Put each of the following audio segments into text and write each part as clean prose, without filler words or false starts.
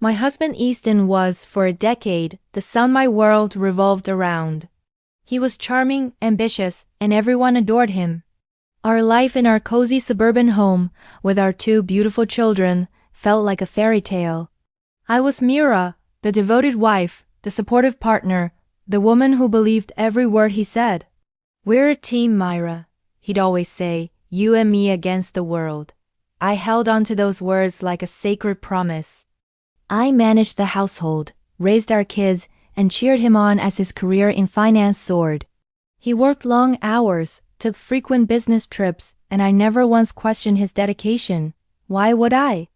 My husband Easton was, for a decade, the sun my world revolved around. He was charming, ambitious, and everyone adored him. Our life in our cozy suburban home, with our two beautiful children, felt like a fairy tale. I was Mira, the devoted wife, the supportive partner, the woman who believed every word he said. "We're a team, Myra," he'd always say, "you and me against the world." I held on to those words like a sacred promise. I managed the household, raised our kids, and cheered him on as his career in finance soared. He worked long hours, took frequent business trips, and I never once questioned his dedication. Why would I?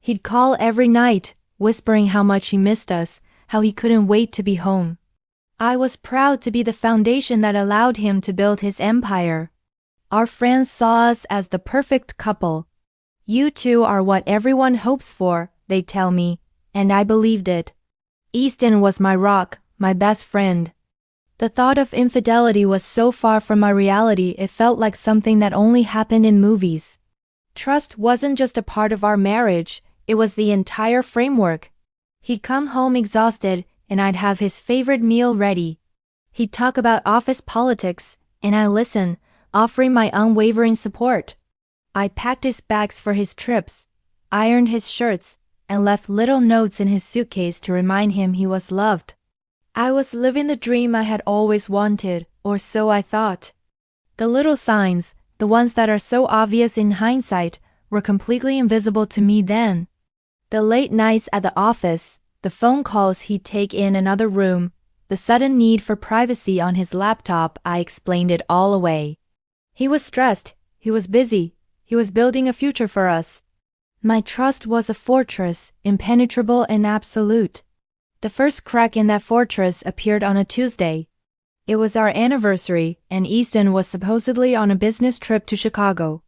He'd call every night, whispering how much he missed us, how he couldn't wait to be home. I was proud to be the foundation that allowed him to build his empire. Our friends saw us as the perfect couple. "You two are what everyone hopes for," they'd tell me, and I believed it. Easton was my rock, my best friend. The thought of infidelity was so far from my reality it felt like something that only happened in movies. Trust wasn't just a part of our marriage, it was the entire framework. He'd come home exhausted, and I'd have his favorite meal ready. He'd talk about office politics, and I'd listen, offering my unwavering support. I packed his bags for his trips, ironed his shirts, and left little notes in his suitcase to remind him he was loved. I was living the dream I had always wanted, or so I thought. The little signs, the ones that are so obvious in hindsight, were completely invisible to me then. The late nights at the office, the phone calls he'd take in another room, the sudden need for privacy on his laptop, I explained it all away. He was stressed, he was busy, he was building a future for us. My trust was a fortress, impenetrable and absolute. The first crack in that fortress appeared on a Tuesday. It was our anniversary, and Easton was supposedly on a business trip to Chicago.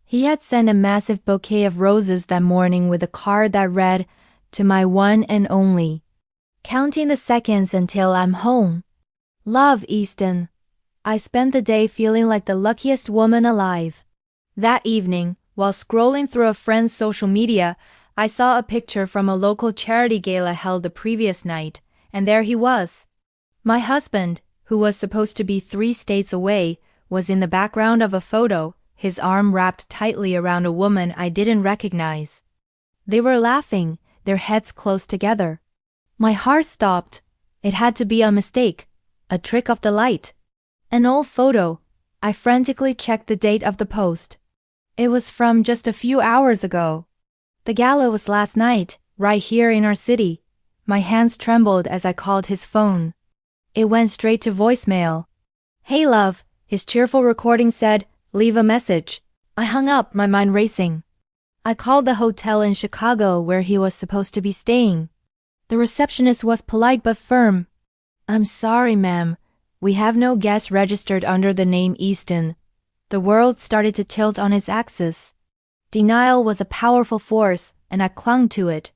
He had sent a massive bouquet of roses that morning with a card that read, "To my one and only. Counting the seconds until I'm home. Love, Easton." I spent the day feeling like the luckiest woman alive. That evening, while scrolling through a friend's social media, I saw a picture from a local charity gala held the previous night, and there he was. My husband, who was supposed to be 3 states away, was in the background of a photo, his arm wrapped tightly around a woman I didn't recognize. They were laughing, their heads close together. My heart stopped. It had to be a mistake, a trick of the light. An old photo. I frantically checked the date of the post. It was from just a few hours ago. The gala was last night, right here in our city. My hands trembled as I called his phone. It went straight to voicemail. "Hey love," his cheerful recording said, "leave a message." I hung up, my mind racing. I called the hotel in Chicago where he was supposed to be staying. The receptionist was polite but firm. "I'm sorry, ma'am. We have no guests registered under the name Easton." The world started to tilt on its axis. Denial was a powerful force, and I clung to it.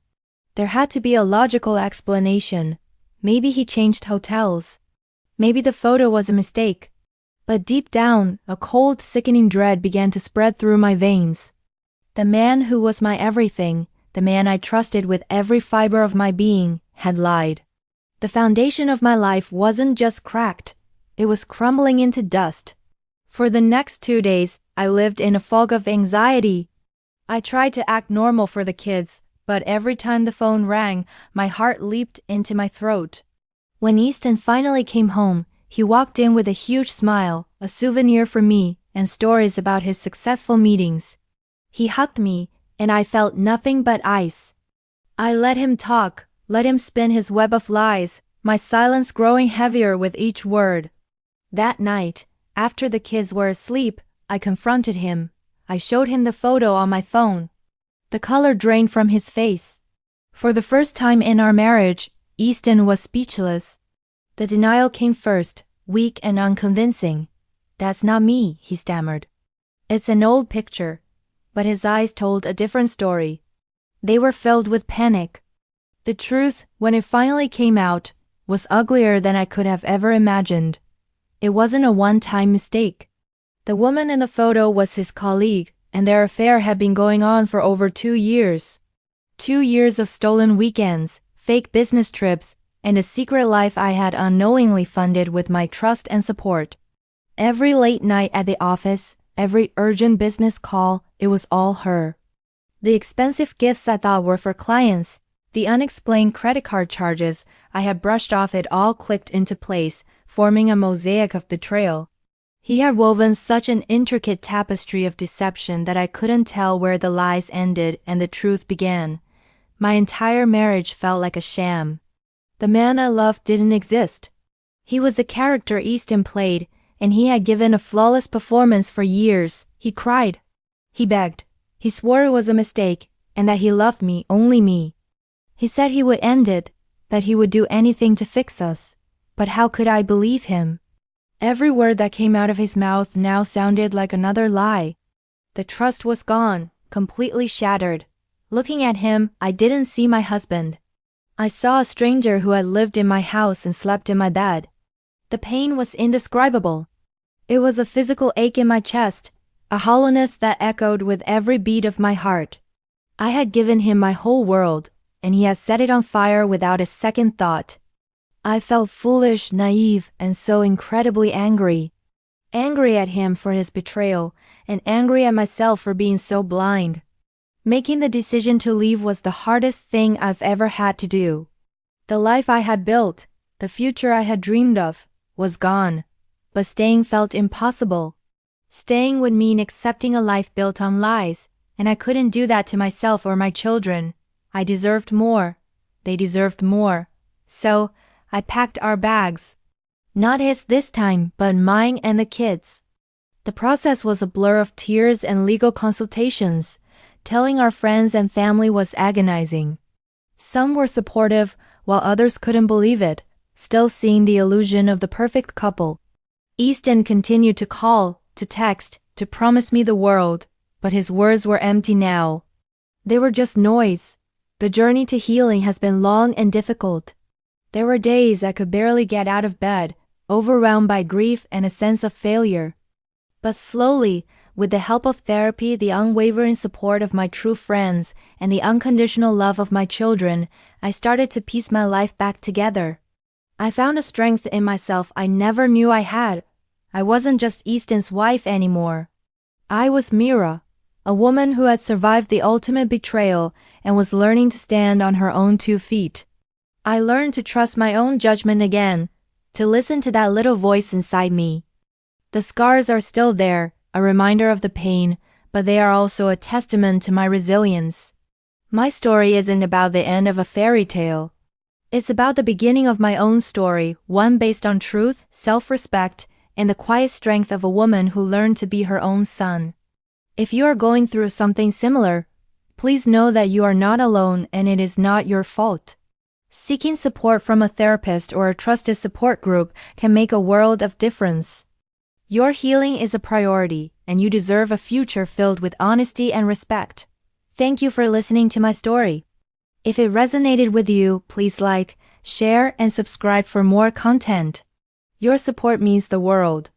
There had to be a logical explanation. Maybe he changed hotels. Maybe the photo was a mistake. But deep down, a cold, sickening dread began to spread through my veins. The man who was my everything, the man I trusted with every fiber of my being, had lied. The foundation of my life wasn't just cracked, it was crumbling into dust. For the next 2 days, I lived in a fog of anxiety. I tried to act normal for the kids, but every time the phone rang, my heart leaped into my throat. When Easton finally came home, he walked in with a huge smile, a souvenir for me, and stories about his successful meetings. He hugged me, and I felt nothing but ice. I let him talk, let him spin his web of lies, my silence growing heavier with each word. That night, after the kids were asleep, I confronted him. I showed him the photo on my phone. The color drained from his face. For the first time in our marriage, Easton was speechless. The denial came first, weak and unconvincing. "That's not me," he stammered. "It's an old picture." But his eyes told a different story. They were filled with panic. The truth, when it finally came out, was uglier than I could have ever imagined. It wasn't a one-time mistake. The woman in the photo was his colleague, and their affair had been going on for over 2 years. 2 years of stolen weekends, fake business trips, and a secret life I had unknowingly funded with my trust and support. Every late night at the office, every urgent business call, it was all her. The expensive gifts I thought were for clients, the unexplained credit card charges I had brushed off, it all clicked into place, forming a mosaic of betrayal. He had woven such an intricate tapestry of deception that I couldn't tell where the lies ended and the truth began. My entire marriage felt like a sham. The man I loved didn't exist. He was the character Easton played, and he had given a flawless performance for years. He cried. He begged. He swore it was a mistake, and that he loved me, only me. He said he would end it, that he would do anything to fix us. But how could I believe him? Every word that came out of his mouth now sounded like another lie. The trust was gone, completely shattered. Looking at him, I didn't see my husband. I saw a stranger who had lived in my house and slept in my bed. The pain was indescribable. It was a physical ache in my chest, a hollowness that echoed with every beat of my heart. I had given him my whole world, and he had set it on fire without a second thought. I felt foolish, naive, and so incredibly angry. Angry at him for his betrayal, and angry at myself for being so blind. Making the decision to leave was the hardest thing I've ever had to do. The life I had built, the future I had dreamed of, was gone. But staying felt impossible. Staying would mean accepting a life built on lies, and I couldn't do that to myself or my children. I deserved more. They deserved more. So, I packed our bags. Not his this time, but mine and the kids. The process was a blur of tears and legal consultations. Telling our friends and family was agonizing. Some were supportive, while others couldn't believe it, still seeing the illusion of the perfect couple. Easton continued to call, to text, to promise me the world, but his words were empty now. They were just noise. The journey to healing has been long and difficult. There were days I could barely get out of bed, overwhelmed by grief and a sense of failure. But slowly, with the help of therapy, the unwavering support of my true friends, and the unconditional love of my children, I started to piece my life back together. I found a strength in myself I never knew I had. I wasn't just Easton's wife anymore. I was Mira, a woman who had survived the ultimate betrayal and was learning to stand on her own 2 feet. I learned to trust my own judgment again, to listen to that little voice inside me. The scars are still there, a reminder of the pain, but they are also a testament to my resilience. My story isn't about the end of a fairy tale. It's about the beginning of my own story, one based on truth, self-respect, and the quiet strength of a woman who learned to be her own sun. If you are going through something similar, please know that you are not alone and it is not your fault. Seeking support from a therapist or a trusted support group can make a world of difference. Your healing is a priority, and you deserve a future filled with honesty and respect. Thank you for listening to my story. If it resonated with you, please like, share, and subscribe for more content. Your support means the world.